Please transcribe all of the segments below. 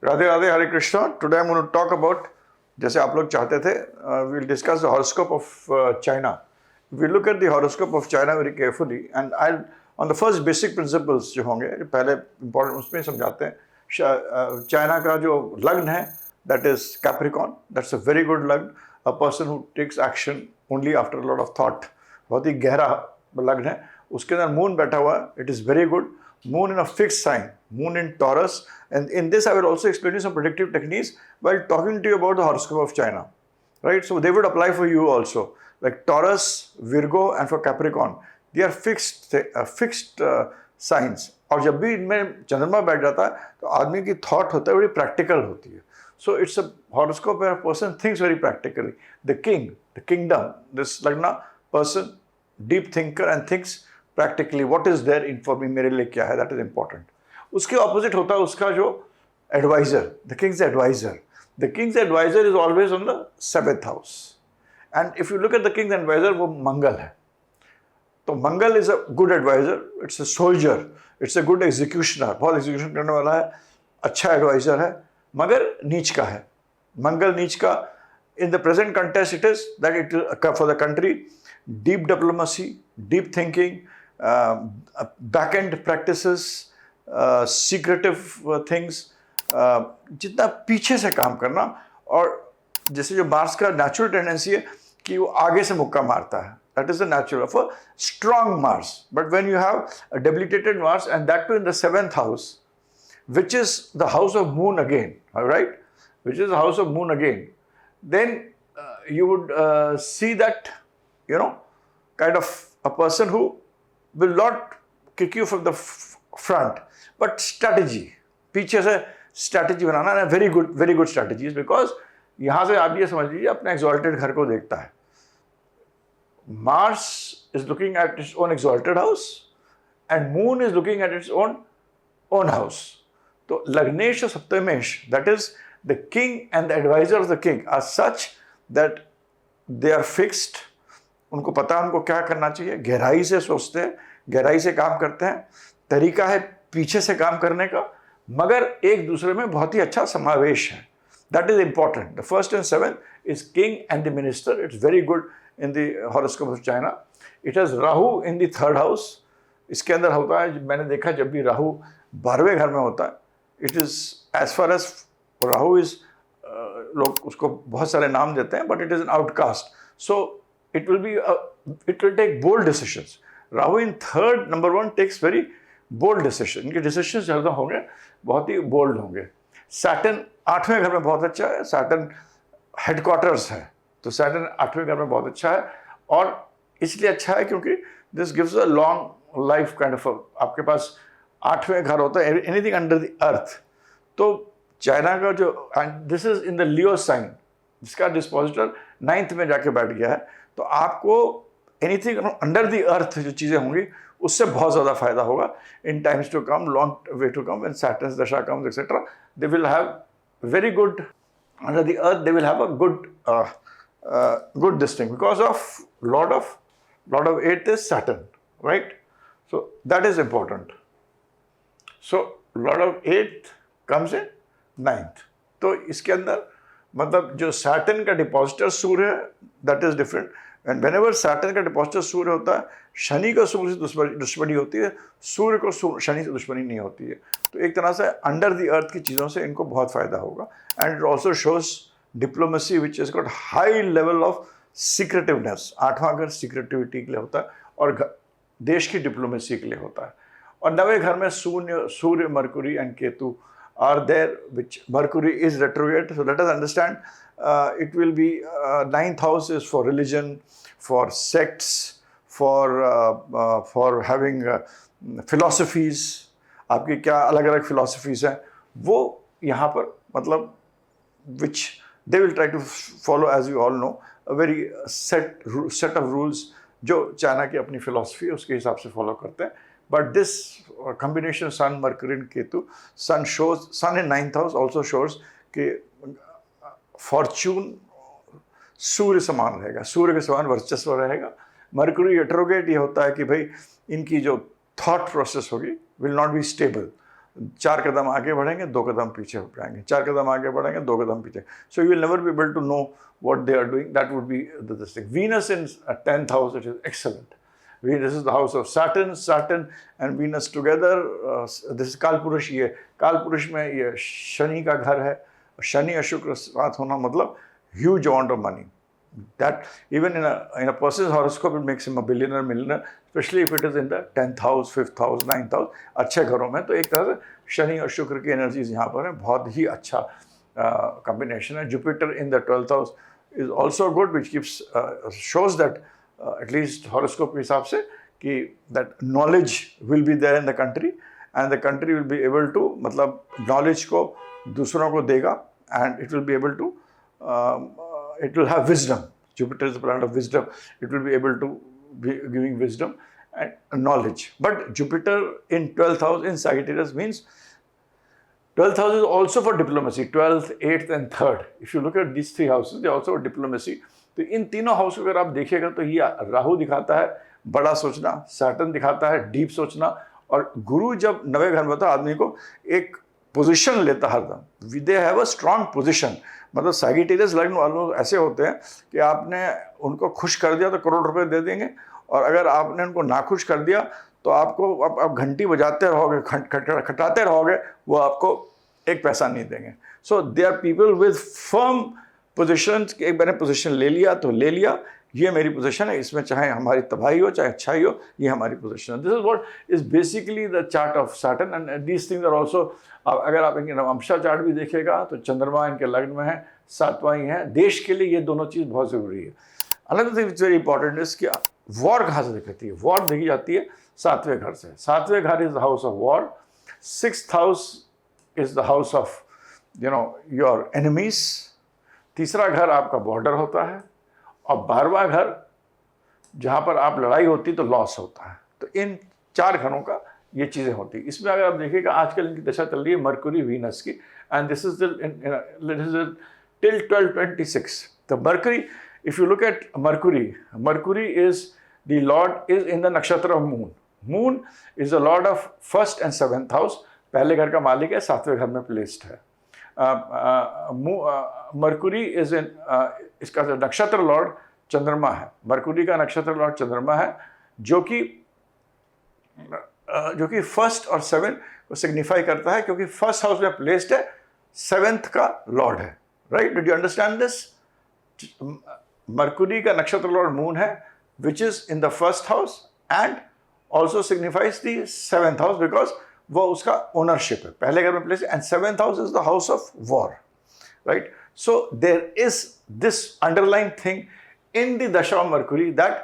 Radhe Radhe, Hare Krishna. Today I am going to talk about, जैसे आप लोग चाहते थे, we will discuss the horoscope of China. We look at the horoscope of China very carefully and I on the first basic principles जो होंगे पहले important उसमें समझाते हैं. चाइना का जो लग्न है that is Capricorn. That's a very good lagna. A person who takes action only after lot of thought. बहुत ही गहरा लग्न है. उसके अंदर मून बैठा हुआ है. It is very good. Moon in a fixed sign, Moon in Taurus, and in this I will also explain you some predictive techniques while talking to you about the horoscope of China, right? So they would apply for you also, like Taurus, Virgo, and for Capricorn. They are fixed signs. और जब भी इनमें चंद्रमा बैठ जाता है तो आदमी की थॉट होता है बड़ी प्रैक्टिकल होती है. So it's a horoscope where a person thinks very practically. The king, the kingdom, this Lagna person, deep thinker and thinks practically what is there in for me, मेरे लिए क्या है, दैट इज इंपॉर्टेंट. उसके opposite होता है उसका जो adviser, the king's adviser. The king's adviser is always on the 7th house. And if you look at the king's adviser, वो मंगल है. तो Mangal is a good adviser. It's a soldier. It's a good executioner. बहुत execution करने वाला है. अच्छा adviser है, मगर नीच का है. मंगल नीच का. In the present contest it is that it for the country deep diplomacy, deep thinking, back-end practices, secretive things, जितना पीछे से काम करना. और जैसे जो मार्स का नेचुरल टेंडेंसी है कि वो आगे से मुक्का मारता है, that is the natural of a strong Mars. But when you have a debilitated Mars and that too in the 7th house, which is the house of Moon again, all right, which is the house of Moon again, then you would see that, you know, kind of a person who will not kick you from the front, but strategy, पीछे से strategy बनाना है. very good strategies, because यहाँ से आप ये समझ लीजिए अपने exalted घर को देखता है. Mars is looking at its own exalted house and Moon is looking at its own house. तो लग्नेश और सप्तमेश, that is the king and the advisor of the king are such that they are fixed. उनको पता है उनको क्या करना चाहिए. गहराई से सोचते हैं, गहराई से काम करते हैं. तरीका है पीछे से काम करने का, मगर एक दूसरे में बहुत ही अच्छा समावेश है. That is important. The first and 7th is king and the minister. It's very good in the horoscope of China. It has Rahu in the 3rd house. इसके अंदर होता है, मैंने देखा जब भी राहु 12वें घर में होता है, it is as far as Rahu is, लोग उसको बहुत सारे नाम देते हैं, but it is an outcast. So it will take bold decisions. Rahu in 3rd, number 1 takes very bold decisions. इनके decisions ज़्यादा होंगे, बहुत ही bold होंगे. Saturn 8वें घर में बहुत अच्छा है. Saturn headquarters है, तो Saturn 8वें घर में बहुत अच्छा है. और इसलिए अच्छा है क्योंकि this gives a long life kind of a, आपके पास 8वें घर होता है, anything under the earth. तो चाइना का जो, and this is in the Leo sign, जिसका डिस्पोजिटर 9th में जाके बैठ गया है. तो आपको एनीथिंग अंडर द अर्थ जो चीज़ें होंगी उससे बहुत ज़्यादा फायदा होगा in times to come, long way to come. When Saturn dasha comes etcetera, they will have very good under the earth. They will have a good this thing because of lord of 8th is Saturn, right. So that is important. So lord of 8th comes in 9th. तो इसके अंदर मतलब जो Saturn का depositor सूर्य है, that is different. And whenever Saturn का depositor सूर्य होता है, शनि को सूर्य से दुश्मनी होती है, सूर्य को शनि से दुश्मनी नहीं होती है. तो एक तरह से अंडर द अर्थ की चीज़ों से इनको बहुत फ़ायदा होगा. And it also shows diplomacy which is got high level of secretiveness. 8वां घर सीक्रेटिविटी के लिए होता है और देश की डिप्लोमेसी के लिए होता है. और 9वें घर में Surya, Mercury and Ketu are there, which Mercury is retrograde. So let us understand, it will be 9th house is for religion, for sects, for having philosophies. आपकी क्या अलग अलग philosophies हैं वो यहाँ पर, मतलब which they will try to follow, as you all know, a very set of rules जो चाइना की अपनी philosophy है उसके हिसाब से follow करते हैं. But this combination Sun, Mercury and Ketu, Sun in 9th house also shows कि fortune सूर्य समान रहेगा, सूर्य के समान वर्चस्व रहेगा. मरकुरी रेट्रोग्रेड ये होता है कि भाई इनकी जो थॉट प्रोसेस होगी विल नॉट बी स्टेबल. 4 कदम आगे बढ़ेंगे, 2 कदम पीछे हो जाएंगे, 4 कदम आगे बढ़ेंगे, 2 कदम पीछे. So you will never be able to know what they are doing. That would be this thing. Venus in 10th house, it is excellent. This is the house of Saturn. Saturn and Venus together. This is Kalpurush. ये Kalpurush में ये शनि का घर है. शनि और शुक्र साथ होना मतलब huge amount of money. That even in a person's horoscope it makes him a billionaire, millionaire, especially if it is in the 10th house, 5th house, 9th house. अच्छे घरों में तो एक तरह से शनि और शुक्र की एनर्जीज यहाँ पर है, बहुत ही अच्छा combination है. Jupiter in the 12th house is also good, which keeps shows that at least horoscope के हिसाब से कि that knowledge will be there in the country and the country will be able to मतलब knowledge को दूसरों को देगा and it will be able to it will have wisdom. Jupiter is the planet of wisdom. It will be able to be giving wisdom and knowledge. But Jupiter in 12th house in Sagittarius means 12th house is also for diplomacy. 12th, 8th and 3rd. If you look at these three houses, they are also for diplomacy. तो इन तीनों house को अगर आप देखिएगा तो ये राहु दिखाता है बड़ा सोचना, सैटर्न दिखाता है डीप सोचना, और गुरु जब 9वें घर में होता है आदमी को एक पोजीशन लेता हरदम. They have a strong position. मतलब सैजिटेरियस लग्न वालों ऐसे होते हैं कि आपने उनको खुश कर दिया तो करोड़ रुपए दे देंगे, और अगर आपने उनको नाखुश कर दिया तो आपको आप घंटी बजाते रहोगे, खटाते रहोगे, वो आपको एक पैसा नहीं देंगे. So they are people with firm position. एक मैंने पोजीशन ले लिया तो ले लिया, ये मेरी पोजीशन है, इसमें चाहे हमारी तबाही हो चाहे अच्छाई हो, ये हमारी पोजीशन है. This is what is basically the chart of Saturn and these things are also. अगर आप इनके नवंशा चार्ट भी देखिएगा तो चंद्रमा इनके लग्न में है, 7वां ही है. देश के लिए ये दोनों चीज़ बहुत ज़रूरी है. Another thing is very important is कि वॉर कहाँ से दिखती है. वॉर देखी जाती है 7वें घर से. 7वें घर is the house of war. 6th house is the house of your enemies. तीसरा घर आपका बॉर्डर होता है, और 12वां घर जहाँ पर आप लड़ाई होती तो लॉस होता है. तो इन 4 घरों का ये चीज़ें होती. इसमें अगर आप देखिएगा आजकल इनकी दशा चल रही है मरकुरी वीनस की, and this is till 1226. The Mercury, if you look at Mercury is the lord is in the nakshatra of Moon. Moon is the lord of 1st and 7th house. पहले घर का मालिक है, 7वें घर में प्लेस्ड है. Mercury is in इसका नक्षत्र लॉर्ड चंद्रमा है. मरकुरी का नक्षत्र लॉर्ड चंद्रमा है, जो कि 1st और 7th को सिग्निफाई करता है, क्योंकि 1st हाउस में प्लेस्ड है, 7th का लॉर्ड है. Right, did you understand this? Mercury का नक्षत्र लॉर्ड मून है, which is in the 1st house and also signifies the 7th house, because वो उसका ओनरशिप है, पहले घर में place. And 7th house is the house of war. Right, so there is this underline thing in the dasha of Mercury that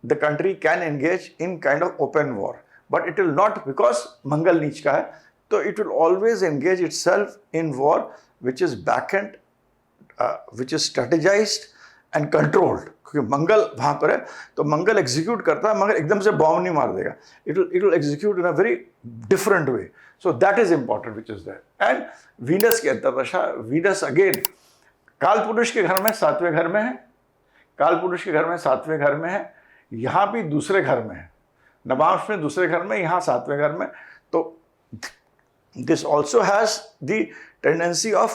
the country can engage in kind of open war, but it will not, because Mangal नीच का है, तो it will always engage itself in war which is backend, which is strategized and controlled. क्योंकि मंगल वहाँ पर है तो मंगल execute करता है, मगर एकदम से बॉम्ब नहीं मार देगा. it will execute in a very different way. So that is important which is there. And Venus की अंतर्दशा, Venus again कालपुरुष के घर में 7वें घर में है, कालपुरुष के घर में 7वें घर में है, यहाँ भी दूसरे घर में है, नवांश में दूसरे घर में, यहाँ 7वें घर में. तो this also has the tendency of,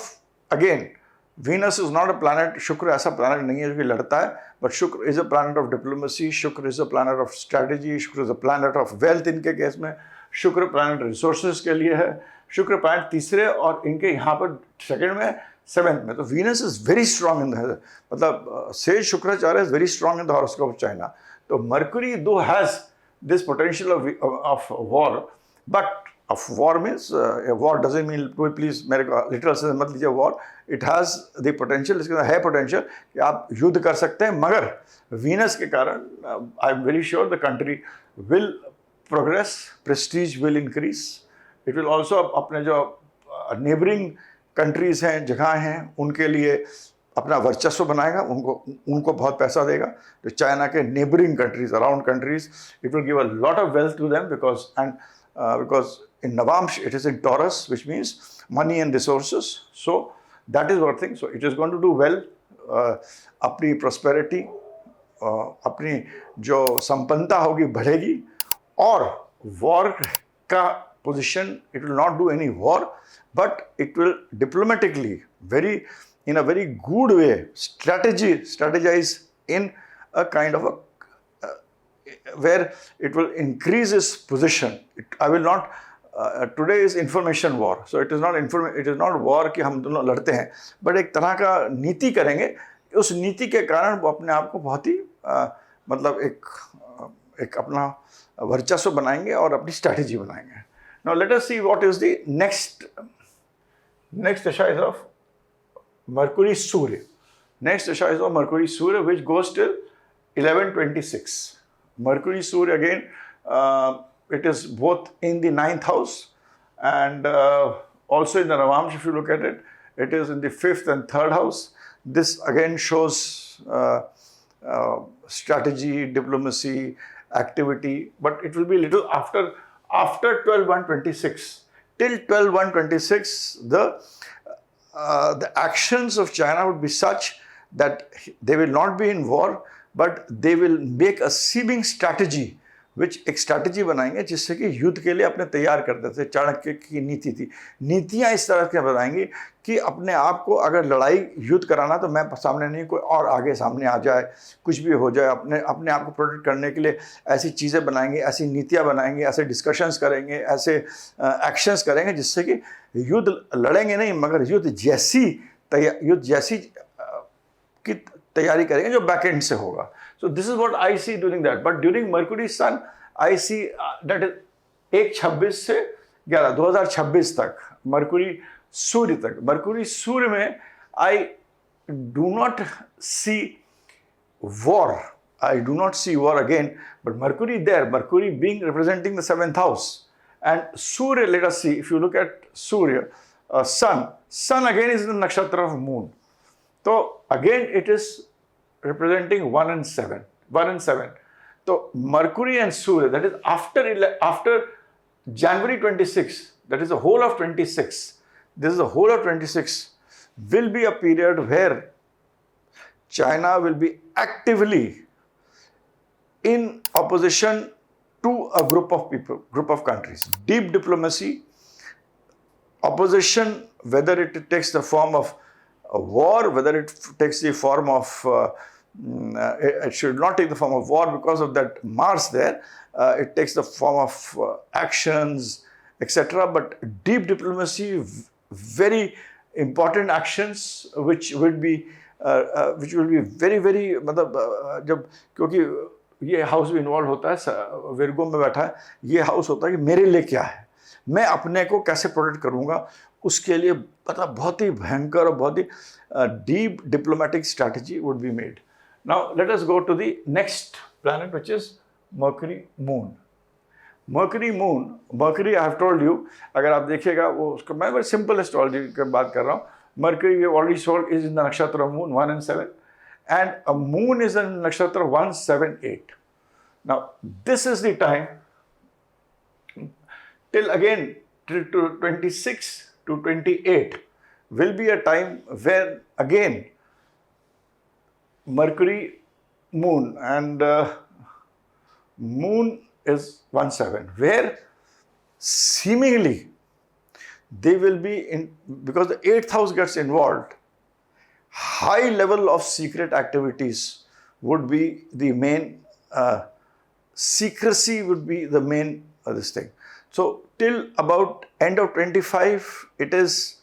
again Venus is not a planet, शुक्र ऐसा प्लैनेट नहीं है जो कि लड़ता है, but Shukra is a planet of diplomacy, Shukra is a planet of strategy, Shukra is a planet of wealth. इनके केस में शुक्र प्लैनेट रिसोर्सेज के लिए है, शुक्र प्लैनेट तीसरे, और इनके यहाँ पर सेकेंड में, 7th में. तो Venus is very strong in the, मतलब says Shukracharya is very strong in the horoscope of China. तो Mercury though has this potential of war, but of war means war doesn't mean, please मेरे को literal से मत लीजिए war. It has the potential, इसके अंदर है पोटेंशियल कि आप युद्ध कर सकते हैं, मगर वीनस के कारण I am very sure the country will progress, Prestige will increase. It will also अपने जो नेबरिंग कंट्रीज़ हैं, जगह हैं, उनके लिए अपना वर्चस्व बनाएगा, उनको बहुत पैसा देगा. तो चाइना के neighbouring countries, around countries, it will give a lot of wealth to them, because in navamsa it is in Taurus, which means money and resources. So that is one thing. So it is going to do well. अपनी prosperity, अपनी जो संपन्नता होगी बढ़ेगी, और war का position. It will not do any war, but it will diplomatically, in a very good way, strategize in a kind of a where it will increase its position. I will not. Today is information war, so it is not war कि हम दोनों लड़ते हैं, but एक तरह का नीति करेंगे. उस नीति के कारण वो अपने आप को बहुत ही मतलब एक अपना वर्चस्व बनाएंगे और अपनी स्ट्रैटेजी बनाएंगे. Now let us see what is the next dasha is of Mercury Surya. Next dasha is of Mercury Surya, which goes till 1126. Mercury Surya again, it is both in the 9th house and also in the Navamsha. If you look at it, it is in the 5th and 3rd house. This again shows strategy, diplomacy, activity, but it will be little after 12/1/26. Till 12/1/26, the actions of China would be such that they will not be in war, but they will make a seeming strategy, which एक strategy बनाएंगे जिससे कि युद्ध के लिए अपने तैयार कर देते. चाणक्य की नीति थी. नीतियाँ इस तरह के बताएंगी कि अपने आप को अगर लड़ाई युद्ध कराना तो मैं सामने नहीं, कोई और आगे सामने आ जाए, कुछ भी हो जाए, अपने आप को प्रोटेक्ट करने के लिए ऐसी चीज़ें बनाएंगे, ऐसी नीतियाँ बनाएंगे, ऐसे डिस्कशंस करेंगे, ऐसे एक्शंस करेंगे जिससे कि युद्ध लड़ेंगे नहीं, मगर युद्ध जैसी की तैयारी करेंगे जो बैक एंड से होगा. So this is what I see during that. But during Mercury Sun, I see that is 1/26 से 2026 तक, Mercury सूर्य तक. Mercury सूर्य में I do not see war. I do not see war again. But Mercury there, Mercury being representing the 7th house, and Surya. Let us see. If you look at Surya, Sun again is in the nakshatra of Moon. So again it is representing 1 and 7. So Mercury and Surya, that is after January 26, that is the whole of 26. This is the whole of 26 will be a period where China will be actively in opposition to a group of countries. Deep diplomacy, opposition, whether it takes the form of a war, whether it takes the form of it should not take the form of war because of that Mars there. It takes the form of actions, etc. But deep diplomacy, very important actions, which will be very very मतलब जब क्योंकि ये house भी involve होता है, Virgo में बैठा है, ये हाउस होता है कि मेरे लिए क्या है, मैं अपने को कैसे प्रोटेक्ट करूँगा, उसके लिए मतलब बहुत ही भयंकर और बहुत ही deep diplomatic strategy would be made. Now let us go to the next planet, which is Mercury Moon. Mercury I have told you, अगर आप देखिएगा वो उसको मैं very simple astrology की बात कर रहा हूँ. Mercury we have already told is in the nakshatra of Moon 1 and 7, and a Moon is in the nakshatra 1, 7, 8. Now this is the time till again till 26 to 28 will be a time where again Mercury, Moon, and Moon is 1/7, where seemingly they will be in, because the 8th house gets involved, high level of secret activities would be the main, secrecy would be the main this thing. So till about end of 25, it is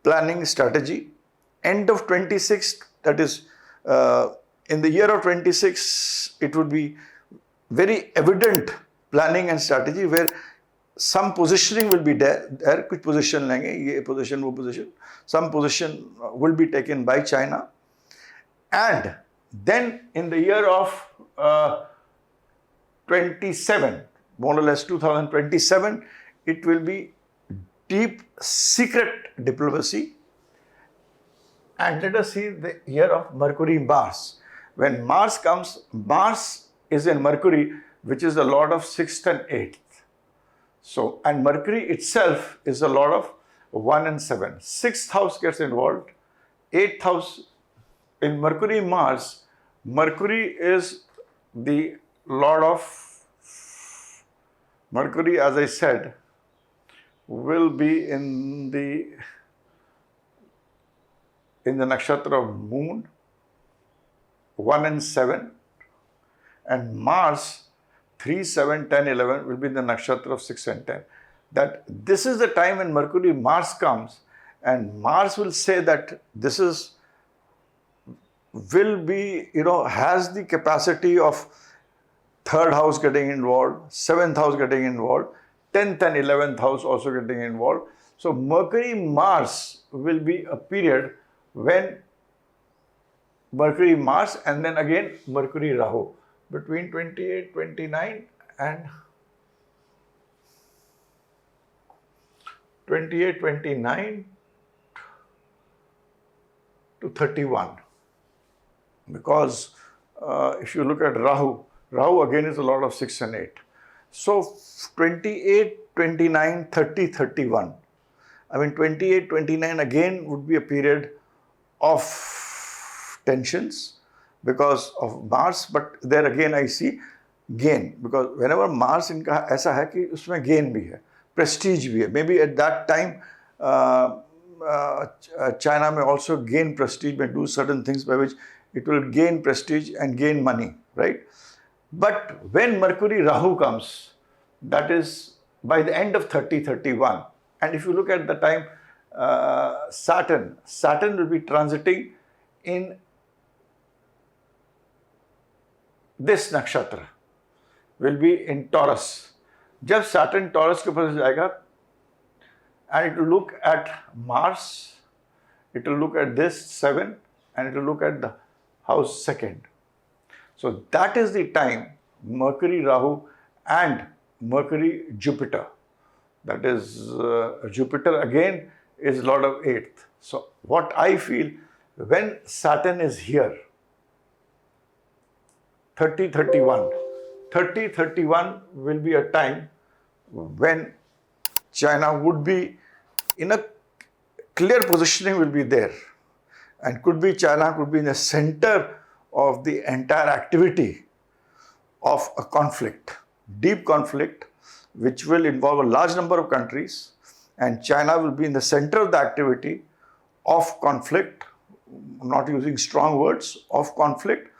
planning strategy. End of 26, that is in the year of 26, it would be very evident planning and strategy where some positioning will be there. कुछ position लेंगे, ये position, वो position. Some position will be taken by China. And then in the year of 27, more or less 2027, it will be deep secret diplomacy. And let us see the year of Mercury Mars. When Mars comes, Mars is in Mercury, which is the lord of 6th and 8th. So, and Mercury itself is the lord of 1 and 7. 6th house gets involved. 8th house in Mercury Mars. Mercury is the lord of Mercury, as I said, will be in the nakshatra of Moon, 1 and 7, and Mars, 3, 7, 10, 11 will be in the nakshatra of 6 and 10. That this is the time when Mercury Mars comes, and Mars will say that this is will be, has the capacity of third house getting involved, seventh house getting involved, 10th and 11th house also getting involved. So Mercury Mars will be a period when Mercury Mars and then again Mercury Rahu between 28, 29 and 28, 29 to 31. Because if you look at Rahu again is a lot of 6 and 8. So 28, 29, 30, 31. I mean 28, 29 again would be a period of tensions because of Mars, but there again I see gain, because whenever Mars इनका ऐसा है कि उसमें gain भी है, prestige भी है. Maybe at that time China may also gain prestige, may do certain things by which it will gain prestige and gain money, right? But when Mercury Rahu comes, that is by the end of 30, 31, and if you look at the time, Saturn will be transiting in this nakshatra, will be in Taurus. जब Saturn Taurus के ऊपर जाएगा, and it will look at Mars, it will look at this 7, and it will look at the house 2nd. So that is the time Mercury Rahu and Mercury Jupiter, that is Jupiter again is Lord of 8th. So what I feel, when Saturn is here, 30, 31 will be a time when China would be in a clear positioning will be there, and China could be in the center of the entire activity of a conflict, deep conflict, which will involve a large number of countries, and China will be in the center of the activity of conflict, not using strong words, of conflict,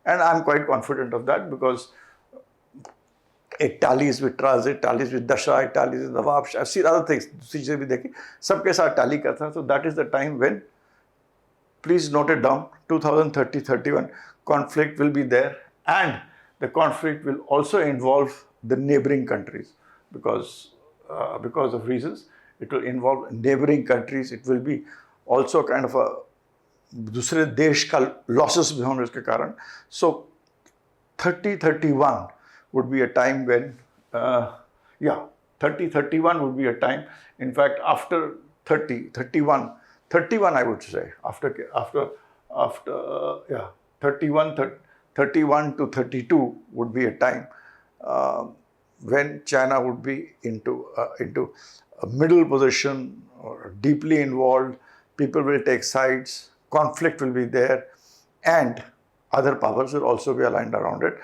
and I'm quite confident of that because it tallies with transit, tallies with dasha, it tallies with Navab. I've seen other things, दूसरी भी देखी, सबके साथ tally करता है. So that is the time when, please note it down, 2030-31 conflict will be there, and the conflict will also involve the neighboring countries because of reasons. It will involve neighboring countries. It will be also kind of a दूसरे देश का losses भी होंगे उसके कारण. So 30-31 would be a time when 30-31 would be a time. In fact, after 31 I would say, after 31 to 32 would be a time when China would be into a middle position or deeply involved. People will take sides, conflict will be there, and other powers will also be aligned around it.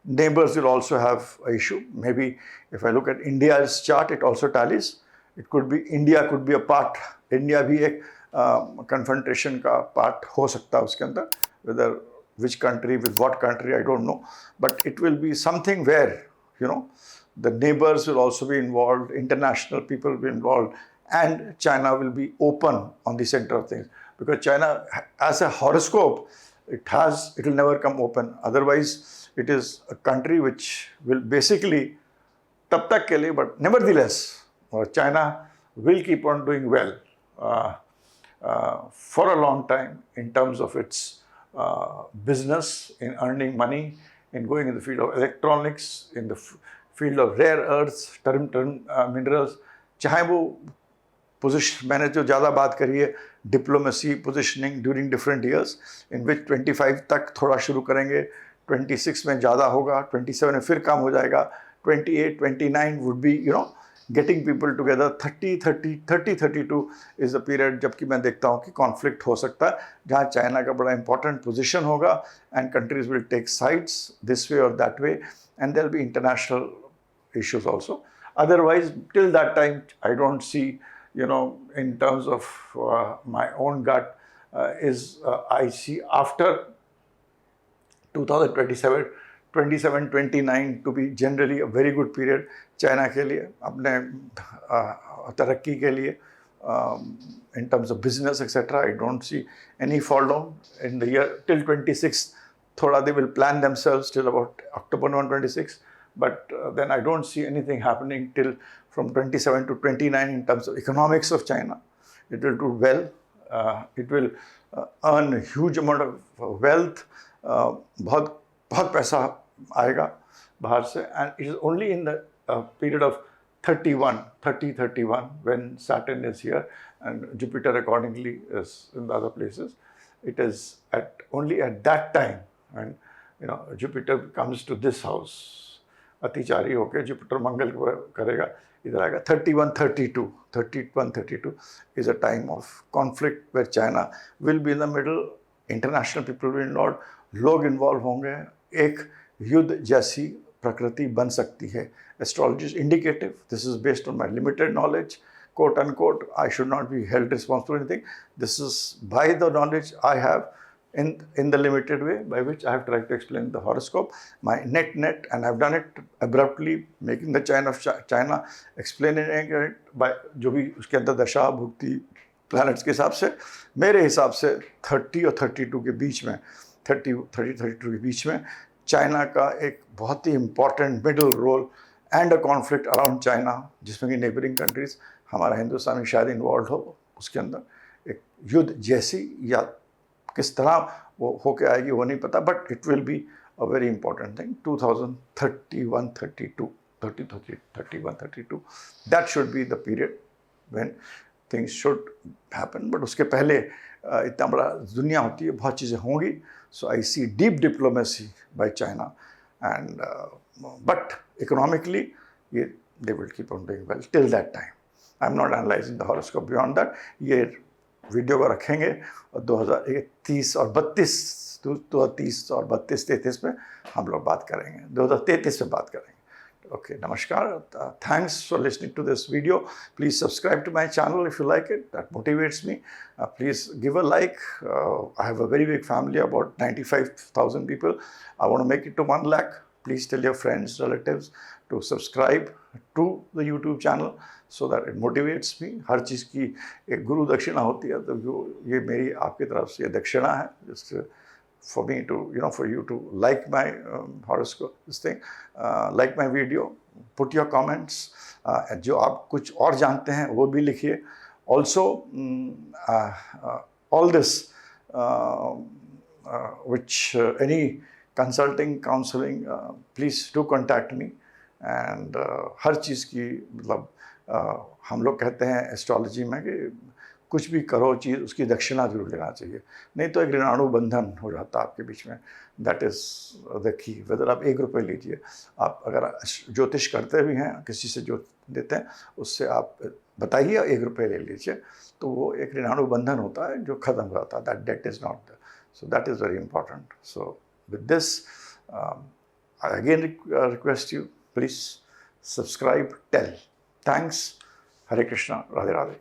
Neighbors will also have an issue. Maybe if I look at India's chart, it also tallies. It could be India could be a part. India भी एक confrontation का part हो सकता है उसके अंदर. Whether which country with what country I don't know, but it will be something where the neighbors will also be involved, international people will be involved, and China will be open on the center of things, because China as a horoscope it will never come open. Otherwise it is a country which will basically tab tak ke liye, but nevertheless China will keep on doing well for a long time in terms of its business, in earning money, in going in the field of electronics, in the field of rare earths, term minerals. चाहे वो position, मैंने जो ज़्यादा बात करी है diplomacy, positioning during different years, in which 25 तक थोड़ा शुरू करेंगे, 26 में ज़्यादा होगा, 27 में फिर कम हो जाएगा, 28, 29 would be getting people together. 30-32 is the period जबकि मैं देखता हूँ कि conflict हो सकता है, जहाँ चाइना का बड़ा important position होगा, and countries will take sides this way or that way, and there will be international issues also. Otherwise, till that time, I don't see, in terms of my own gut, I see after 2027, 29 to be generally a very good period China के लिए, अपने तरक्की के लिए, in terms of business etc. I don't see any fall down in the year till 26. Thoda they will plan themselves till about October, November 26, but then I don't see anything happening till from 27 to 29 in terms of economics of China. It will do well. It will earn a huge amount of wealth. बहुत बहुत पैसा आएगा बाहर से, and it is only in the period of 31 when Saturn is here and Jupiter accordingly is in the other places. It is only at that time when Jupiter comes to this house, अतिचारी होके Jupiter मंगल को करेगा, इधर आएगा 31-32 is a time of conflict where China will be in the middle. International people will not, लोग involve होंगे, एक युद्ध जैसी प्रकृति बन सकती है. Astrology is indicative. This is based on my limited knowledge, quote unquote. I should not be held responsible for anything. This is by the knowledge I have in the limited way by which I have tried to explain the horoscope. My net, and I've done it abruptly, making the China, explaining it by जो भी उसके अंदर दशा भुक्ति planets के हिसाब से, मेरे हिसाब से 30 और 32 के बीच में, 32 के बीच में चाइना का एक बहुत ही important middle role and a conflict around China, जिसमें कि नेबरिंग कंट्रीज, हमारा हिंदुस्तान भी शायद इन्वॉल्व हो उसके अंदर, एक युद्ध जैसी, या किस तरह वो होके आएगी वो नहीं पता, but it will be a very important thing. 2031-32 that should be the period when things should happen. But उसके पहले इतना बड़ा दुनिया होती है, बहुत चीज़ें होंगी. So I see deep diplomacy by China, and but economically they will keep on doing well till that time. I'm not analyzing the horoscope beyond that. ये वीडियो को रखेंगे और 2030 और 32 में हम लोग बात करेंगे, 2033 में बात करेंगे. Okay, namaskar. Thanks for listening to this video. Please subscribe to my channel if you like it. That motivates me. Please give a like. I have a very big family, about 95,000 people. I want to make it to 1 lakh. Please tell your friends, relatives to subscribe to the YouTube channel so that it motivates me. हर चीज़ की एक गुरु दक्षिणा होती है, तो ये मेरी आपकी तरफ से दक्षिणा है, just for me to, for you to like my horoscope, this thing, like my video, put your comments. जो आप कुछ और जानते हैं वो भी लिखिए. Also, all this which any consulting, counseling, please do contact me. And हर चीज़ की मतलब हम लोग कहते हैं एस्ट्रोलॉजी में कि कुछ भी करो चीज़ उसकी दक्षिणा जरूर लेना चाहिए, नहीं तो एक ऋणाणु बंधन हो जाता है आपके बीच में. That is the key. Whether आप 1 रुपये लीजिए, आप अगर ज्योतिष करते भी हैं, किसी से जो देते हैं उससे आप बताइए 1 रुपये ले लीजिए, तो वो एक ऋणाणु बंधन होता है जो ख़त्म हो जाता है. That date is not there. So that is very important. So with this I again request you, please subscribe, tell. Thanks. Hare Krishna. Radhe Radhe.